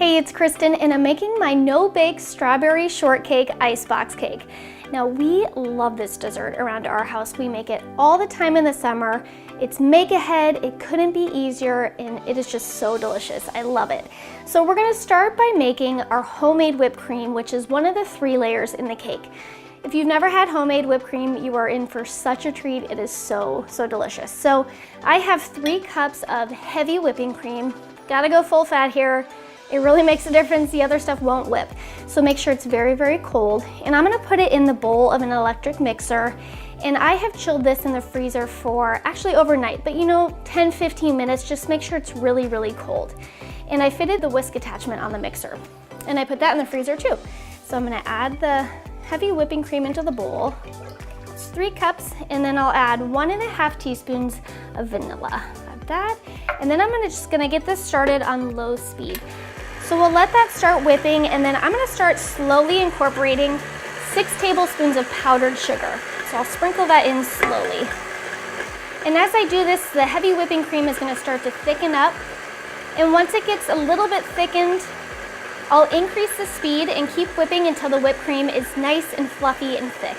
Hey, it's Kristen, and I'm making my no-bake strawberry shortcake icebox cake. Now, we love this dessert around our house. We make it all the time in the summer. It's make ahead, it couldn't be easier, and it is just so delicious. I love it. So we're gonna start by making our homemade whipped cream, which is one of the 3 layers in the cake. If you've never had homemade whipped cream, you are in for such a treat. It is so delicious. So I have 3 cups of heavy whipping cream. Gotta go full fat here. It really makes a difference. The other stuff won't whip. So make sure it's very cold. And I'm gonna put it in the bowl of an electric mixer. And I have chilled this in the freezer for actually overnight, but 10-15 minutes, just make sure it's really cold. And I fitted the whisk attachment on the mixer. And I put that in the freezer too. So I'm gonna add the heavy whipping cream into the bowl. It's 3 cups, and then I'll add 1.5 teaspoons of vanilla. Add that. And then I'm just gonna get this started on low speed. So we'll let that start whipping, and then I'm gonna start slowly incorporating 6 tablespoons of powdered sugar. So I'll sprinkle that in slowly. And as I do this, the heavy whipping cream is gonna start to thicken up. And once it gets a little bit thickened, I'll increase the speed and keep whipping until the whipped cream is nice and fluffy and thick.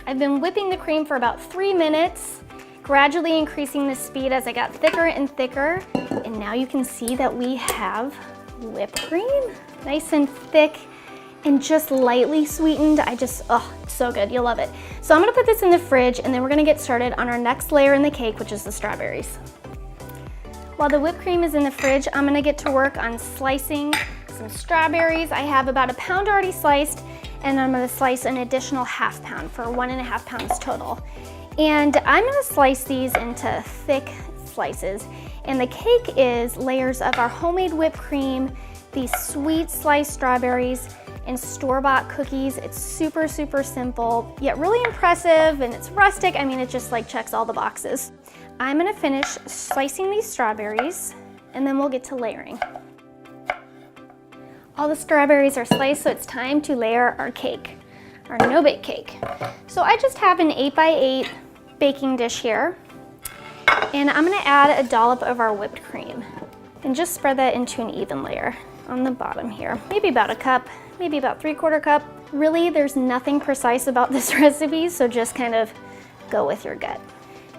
I've been whipping the cream for about 3 minutes, gradually increasing the speed as I got thicker and thicker. And now you can see that we have whipped cream, nice and thick and just lightly sweetened. It's so good, you'll love it. So I'm gonna put this in the fridge, and then we're gonna get started on our next layer in the cake, which is the strawberries. While the whipped cream is in the fridge, I'm gonna get to work on slicing some strawberries. I have about 1 pound already sliced, and I'm gonna slice an additional 1/2 pound for 1.5 pounds total. And I'm gonna slice these into thick slices. And the cake is layers of our homemade whipped cream, these sweet sliced strawberries, and store-bought cookies. It's super simple, yet really impressive, and it's rustic. I mean, it just checks all the boxes. I'm gonna finish slicing these strawberries, and then we'll get to layering. All the strawberries are sliced, so it's time to layer our cake, our no-bake cake. So I just have an 8x8 baking dish here, and I'm gonna add a dollop of our whipped cream, and just spread that into an even layer on the bottom here. Maybe about 1 cup, maybe about 3/4 cup. Really, there's nothing precise about this recipe, so just kind of go with your gut.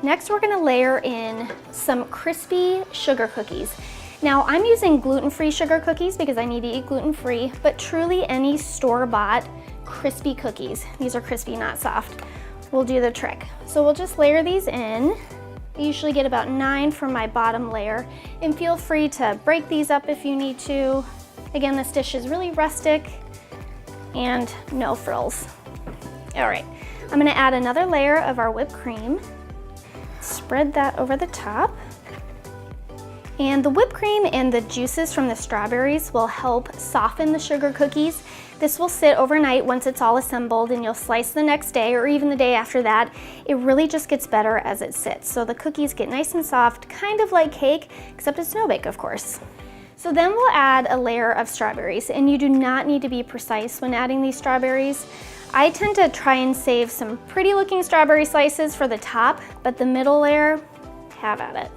Next, we're gonna layer in some crispy sugar cookies. Now, I'm using gluten-free sugar cookies because I need to eat gluten-free, but truly any store-bought crispy cookies, these are crispy, not soft, will do the trick. So we'll just layer these in. I usually get about 9 from my bottom layer, and feel free to break these up if you need to. Again, this dish is really rustic and no frills. All right, I'm gonna add another layer of our whipped cream. Spread that over the top. And the whipped cream and the juices from the strawberries will help soften the sugar cookies. This will sit overnight once it's all assembled, and you'll slice the next day or even the day after that. It really just gets better as it sits. So the cookies get nice and soft, kind of like cake, except it's no bake, of course. So then we'll add a layer of strawberries, and you do not need to be precise when adding these strawberries. I tend to try and save some pretty looking strawberry slices for the top, but the middle layer, have at it.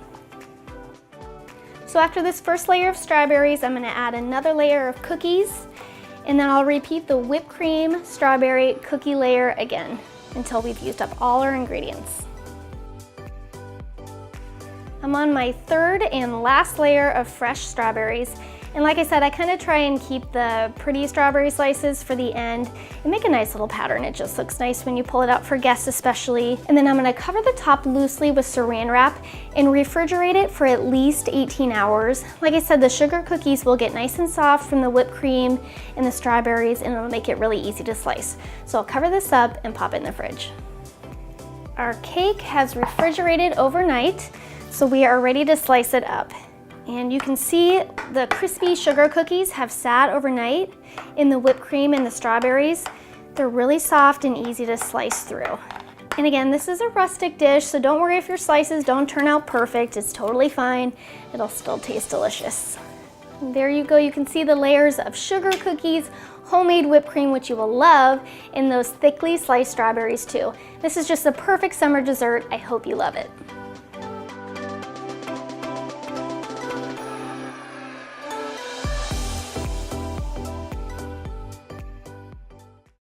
So after this first layer of strawberries, I'm gonna add another layer of cookies, and then I'll repeat the whipped cream, strawberry, cookie layer again until we've used up all our ingredients. I'm on my 3rd and last layer of fresh strawberries. And like I said, I kind of try and keep the pretty strawberry slices for the end and make a nice little pattern. It just looks nice when you pull it out for guests especially. And then I'm gonna cover the top loosely with saran wrap and refrigerate it for at least 18 hours. Like I said, the sugar cookies will get nice and soft from the whipped cream and the strawberries, and it'll make it really easy to slice. So I'll cover this up and pop it in the fridge. Our cake has refrigerated overnight, so we are ready to slice it up. And you can see the crispy sugar cookies have sat overnight in the whipped cream and the strawberries. They're really soft and easy to slice through. And again, this is a rustic dish, so don't worry if your slices don't turn out perfect. It's totally fine. It'll still taste delicious. And there you go. You can see the layers of sugar cookies, homemade whipped cream, which you will love, and those thickly sliced strawberries too. This is just the perfect summer dessert. I hope you love it.